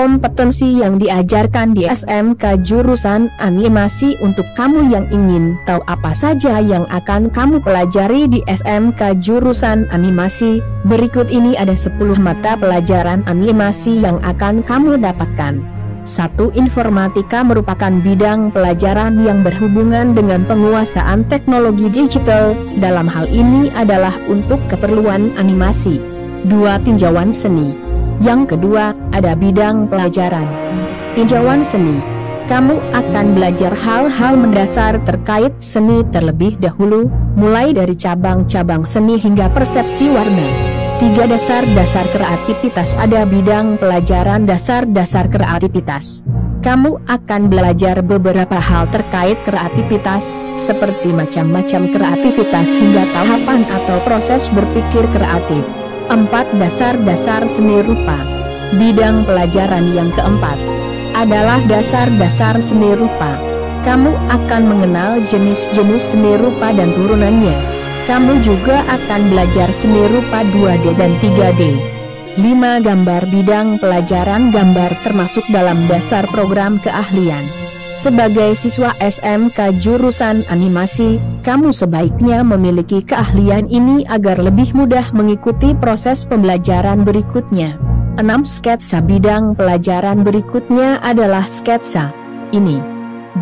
kompetensi yang diajarkan di SMK jurusan animasi. Untuk kamu yang ingin tahu apa saja yang akan kamu pelajari di SMK jurusan animasi, berikut ini ada 10 mata pelajaran animasi yang akan kamu dapatkan. 1. Informatika merupakan bidang pelajaran yang berhubungan dengan penguasaan teknologi digital, dalam hal ini adalah untuk keperluan animasi. 2. Tinjauan seni. Yang kedua, ada bidang pelajaran tinjauan seni. Kamu akan belajar hal-hal mendasar terkait seni terlebih dahulu, mulai dari cabang-cabang seni hingga persepsi warna. 3. Dasar-dasar kreativitas. Ada bidang pelajaran dasar-dasar kreativitas. Kamu akan belajar beberapa hal terkait kreativitas, seperti macam-macam kreativitas hingga tahapan atau proses berpikir kreatif. 4. Dasar-dasar seni rupa. Bidang pelajaran yang keempat adalah dasar-dasar seni rupa. Kamu akan mengenal jenis-jenis seni rupa dan turunannya. Kamu juga akan belajar seni rupa 2D dan 3D. 5. Gambar. Bidang pelajaran gambar termasuk dalam dasar program keahlian. Sebagai siswa SMK jurusan animasi, kamu sebaiknya memiliki keahlian ini agar lebih mudah mengikuti proses pembelajaran berikutnya. 6. Sketsa. Bidang pelajaran berikutnya adalah sketsa. Ini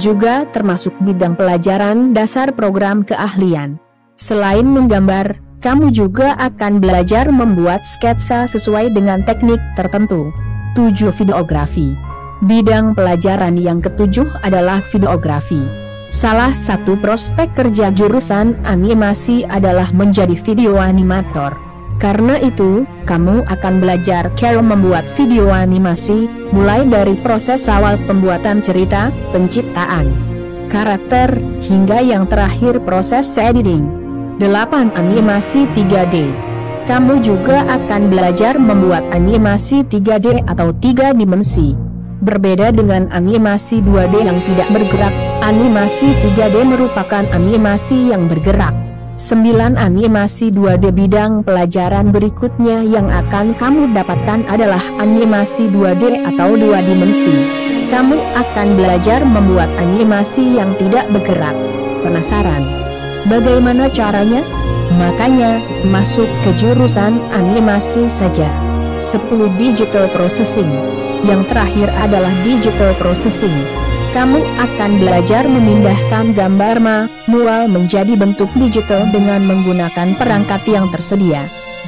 juga termasuk bidang pelajaran dasar program keahlian. Selain menggambar, kamu juga akan belajar membuat sketsa sesuai dengan teknik tertentu. 7. Videografi. Bidang pelajaran yang ketujuh adalah videografi. Salah satu prospek kerja jurusan animasi adalah menjadi video animator. Karena itu, kamu akan belajar cara membuat video animasi, mulai dari proses awal pembuatan cerita, penciptaan karakter, hingga yang terakhir proses editing. 8. Animasi 3D. Kamu juga akan belajar membuat animasi 3D atau 3 dimensi. Berbeda dengan animasi 2D yang tidak bergerak, animasi 3D merupakan animasi yang bergerak. 9. Animasi 2D. Bidang pelajaran berikutnya yang akan kamu dapatkan adalah animasi 2D atau 2 dimensi. Kamu akan belajar membuat animasi yang tidak bergerak. Penasaran bagaimana caranya? Makanya, masuk ke jurusan animasi saja. 10. Digital Processing. Yang terakhir adalah Digital Processing. Kamu akan belajar memindahkan gambar manual menjadi bentuk digital dengan menggunakan perangkat yang tersedia.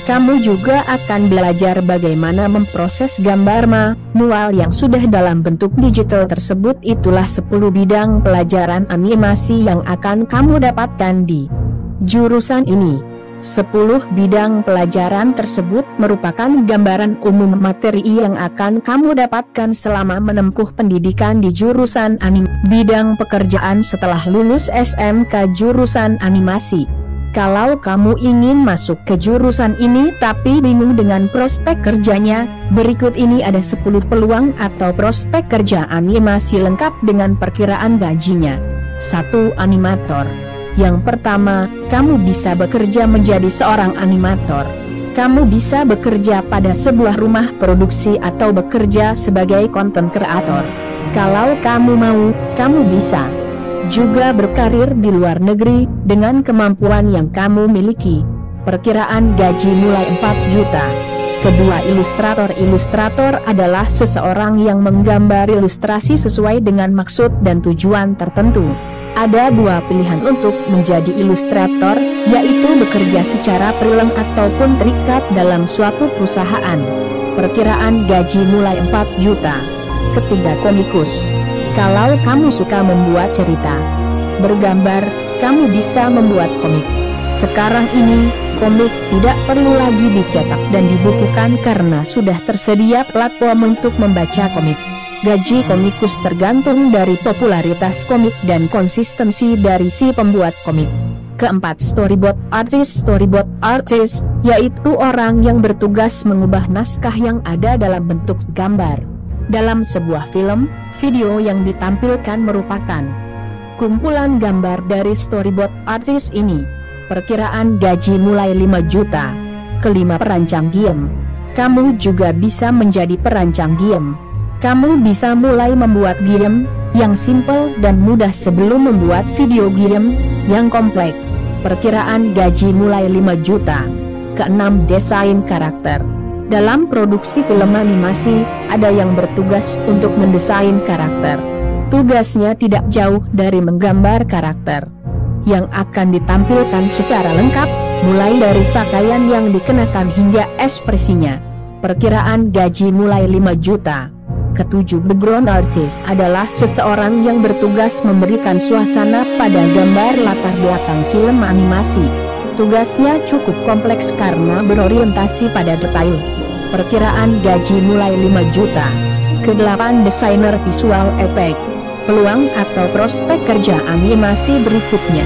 Kamu juga akan belajar bagaimana memproses gambar manual yang sudah dalam bentuk digital tersebut. Itulah 10 bidang pelajaran animasi yang akan kamu dapatkan di jurusan ini. 10 bidang pelajaran tersebut merupakan gambaran umum materi yang akan kamu dapatkan selama menempuh pendidikan di jurusan animasi. Bidang pekerjaan setelah lulus SMK jurusan animasi. Kalau kamu ingin masuk ke jurusan ini tapi bingung dengan prospek kerjanya, berikut ini ada 10 peluang atau prospek kerja animasi lengkap dengan perkiraan gajinya. 1. Animator. Yang pertama, kamu bisa bekerja menjadi seorang animator. Kamu bisa bekerja pada sebuah rumah produksi atau bekerja sebagai content creator. Kalau kamu mau, kamu bisa juga berkarir di luar negeri dengan kemampuan yang kamu miliki. Perkiraan gaji mulai 4 juta. Kedua, ilustrator. Ilustrator adalah seseorang yang menggambar ilustrasi sesuai dengan maksud dan tujuan tertentu. Ada 2 pilihan untuk menjadi ilustrator, yaitu bekerja secara freelance ataupun terikat dalam suatu perusahaan. Perkiraan gaji mulai 4 juta. Ketiga, komikus. Kalau kamu suka membuat cerita, bergambar, kamu bisa membuat komik. Sekarang ini, komik tidak perlu lagi dicetak dan dibukukan karena sudah tersedia platform untuk membaca komik. Gaji komikus tergantung dari popularitas komik dan konsistensi dari si pembuat komik. Keempat, storyboard artist. Storyboard artist, yaitu orang yang bertugas mengubah naskah yang ada dalam bentuk gambar dalam sebuah film, video yang ditampilkan merupakan kumpulan gambar dari storyboard artist ini. Perkiraan gaji mulai 5 juta. Kelima, perancang game. Kamu juga bisa menjadi perancang game. Kamu bisa mulai membuat game yang simple dan mudah sebelum membuat video game yang kompleks. Perkiraan gaji mulai 5 juta. Keenam, desain karakter. Dalam produksi film animasi, ada yang bertugas untuk mendesain karakter. Tugasnya tidak jauh dari menggambar karakter yang akan ditampilkan secara lengkap, mulai dari pakaian yang dikenakan hingga ekspresinya. Perkiraan gaji mulai 5 juta. Ketujuh, background artist adalah seseorang yang bertugas memberikan suasana pada gambar latar belakang film animasi. Tugasnya cukup kompleks karena berorientasi pada detail. Perkiraan gaji mulai 5 juta. Kedelapan, desainer visual effect. Peluang atau prospek kerja animasi berikutnya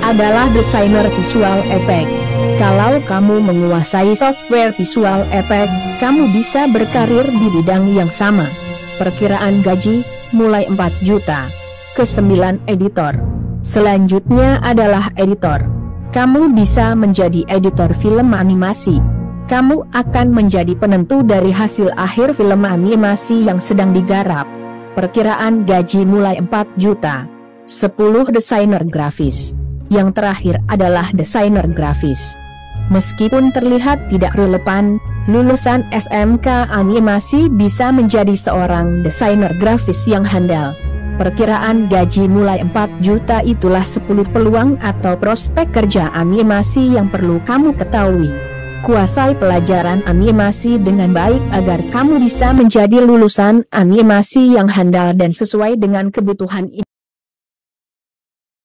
adalah desainer visual effect. Kalau kamu menguasai software visual effect, kamu bisa berkarir di bidang yang sama. Perkiraan gaji mulai 4 juta. Kesembilan, editor. Selanjutnya adalah editor. Kamu bisa menjadi editor film animasi. Kamu akan menjadi penentu dari hasil akhir film animasi yang sedang digarap. Perkiraan gaji mulai 4 juta. 10, desainer grafis. Yang terakhir adalah desainer grafis. Meskipun terlihat tidak relevan, lulusan SMK animasi bisa menjadi seorang desainer grafis yang handal. Perkiraan gaji mulai 4 juta. Itulah 10 peluang atau prospek kerja animasi yang perlu kamu ketahui. Kuasai pelajaran animasi dengan baik agar kamu bisa menjadi lulusan animasi yang handal dan sesuai dengan kebutuhan